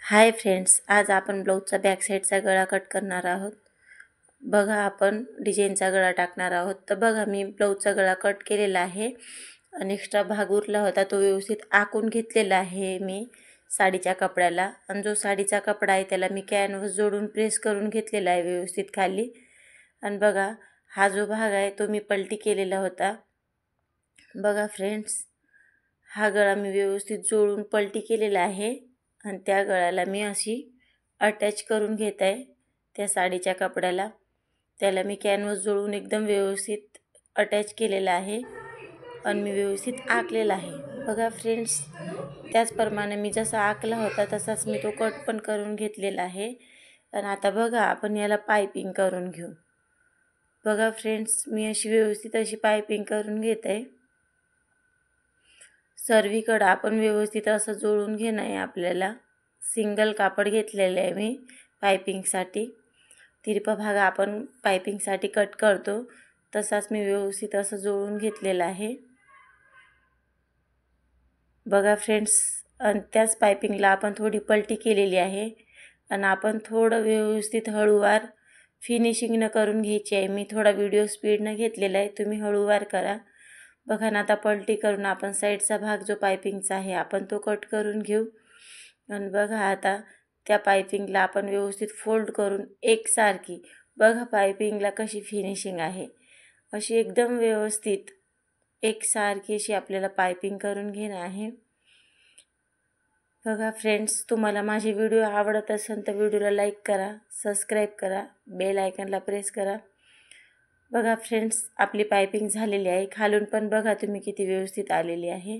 Hi friends, आज आपण ब्लाऊजचा back साईडचा गळा कट करणार आहोत। बघा, आपण डिझाईनचा गळा टाकणार आहोत। तर बघा, मी ब्लाऊजचा गळा कट केलेला आहे आणि एक्स्ट्रा भाग उरला होता तो व्यवस्थित आखून घेतलेला आहे मी साडीच्या कपड्याला। आणि जो साडीचा कपडा आहे त्याला मी कॅनव्हास जोडून प्रेस करून घेतलेला आहे व्यवस्थित खाली। आणि बघा, हा जो भाग आहे तो मी पलटी केलेला होता। बघा फ्रेंड्स, हा गळा मी व्यवस्थित जोडून पलटी केलेला आहे आणि त्या गळ्याला मी अशी अटॅच करून घेत आहे त्या साडीच्या कपड्याला। त्याला मी कॅनव्हास जोडून एकदम व्यवस्थित अटॅच केलेला आहे आणि मी व्यवस्थित आखलेला आहे। बघा फ्रेंड्स, त्याचप्रमाणे मी जसा आखला होता तसाच मी तो कट पण करून घेतलेला आहे। आणि आता बघा, आपण याला पाइपिंग करून घेऊ। बघा फ्रेंड्स, मी अशी व्यवस्थित अशी पाइपिंग करून घेत आहे। सर्वीकडे आपण व्यवस्थित असं जोडून घेणं आहे आपल्याला। सिंगल कापड घेतलेले आहे मी पाइपिंगसाठी। तिरपा भाग आपण पाइपिंगसाठी कट करतो तसाच मी व्यवस्थित असं जोडून घेतलेला आहे। बघा फ्रेंड्स, आणि त्याच पाइपिंगला आपण थोडी पलटी केलेली आहे आणि आपण थोडं व्यवस्थित हळूवार फिनिशिंग न करून घ्यायची आहे। मी थोडा व्हिडिओ स्पीड न घेतलेला आहे, तुम्ही हळूवार करा। बघा ना, आता पलटी करून आपण साईडचा भाग जो पाइपिंगचा आहे आपण तो कट करून घेऊ। आणि बघा, आता त्या पाइपिंगला आपण व्यवस्थित फोल्ड करून एकसारखी, बघा पाइपिंगला कशी फिनिशिंग आहे, अशी एकदम व्यवस्थित एकसारखी अशी आपल्याला पाइपिंग करून घेणं आहे। बघा फ्रेंड्स, तुम्हाला माझे व्हिडिओ आवडत असेल तर व्हिडिओला लाईक करा, सबस्क्राईब करा, बेल आयकॉनला प्रेस करा। बघा फ्रेंड्स, आपली पाइपिंग झालेली आहे। खालून पण बघा तुम्ही किती व्यवस्थित आलेली आहे।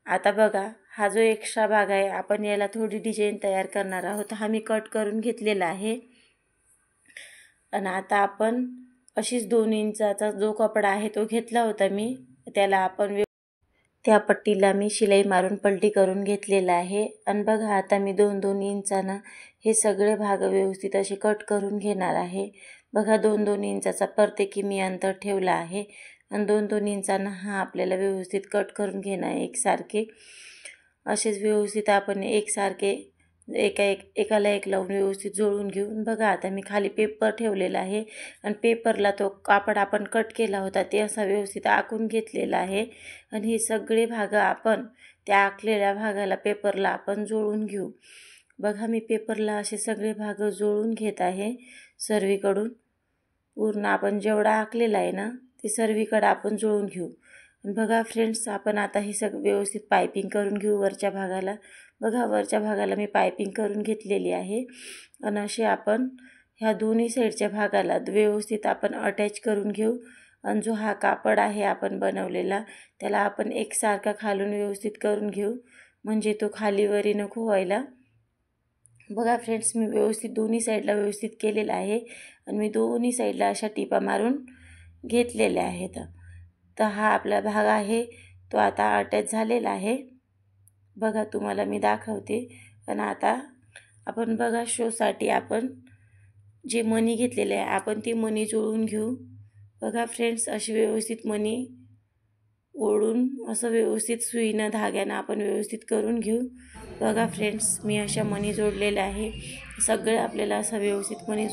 आता बघा, हा जो एक्स्ट्रा भाग आहे आपण याला थोडी डिझाईन तयार करणार आहोत। हा मी कट करून घेतलेला आहे आणि आता आपण अशीच 2 इंचाचा जो कपडा आहे तो घेतला होता मी, त्याला आपण त्या पट्टीला मी शिलाई मारून पलटी करून घेतलेला आहे। आणि बघा, आता मी 2-2 इंचानं हे सगळे भाग व्यवस्थित असे कट करून घेणार आहे। बघा, 2-2 इंचाचा प्रत्येकी मी अंतर ठेवला आहे आणि 2-2 इंचानं हा आपल्याला व्यवस्थित कट करून घेणं आहे एकसारखे। असेच व्यवस्थित आपण एकसारखे एकाला एक लावून व्यवस्थित जोडून घेऊन, बघा आता मी खाली पेपर ठेवलेला आहे आणि पेपरला तो कापड आपण कट केला होता ते असा व्यवस्थित आखून घेतलेला आहे। आणि हे सगळे भाग आपण त्या आखलेल्या भागाला पेपरला आपण जोडून घेऊ। बघा, मी पेपरला असे सगळे भाग जोडून घेत आहे सर्वीकडून। पूर्ण आपण जेवढा आखलेला आहे ना ते सर्वीकडे आपण जोडून घेऊ। बघा फ्रेंड्स, आपण आता हे सगळं व्यवस्थित पाइपिंग करून घेऊ वरच्या भागाला। बघा, वरच्या भागाला मी पाइपिंग करून घेतलेली आहे आणि असे आपण ह्या दोन्ही साईडच्या भागाला व्यवस्थित आपण अटॅच करून घेऊ। आणि जो हा कापड आहे आपण बनवलेला त्याला आपण एकसारखा खालून व्यवस्थित करून घेऊ, म्हणजे तो खालीवरी नको व्हायला। बघा फ्रेंड्स, मी व्यवस्थित दोन्ही साईडला व्यवस्थित केलेला आहे आणि मी दोन्ही साईडला अशा टिपा मारून घेतलेल्या आहेत। तर हा आपला भाग आहे तो आता अटॅच झालेला आहे। बघा, तुम्हाला मी दाखवते। आणि आता आपण बघा, शोसाठी आपण जे मणी घेतलेले आहे आपण ती मणी जोडून घेऊ। बघा फ्रेंड्स, अशी व्यवस्थित मणी ओढून असं व्यवस्थित सुईनं धाग्यानं आपण व्यवस्थित करून घेऊ। बघा फ्रेंड्स, मी अशा मणी जोडलेल्या आहे। सगळे आपल्याला असं व्यवस्थित मणी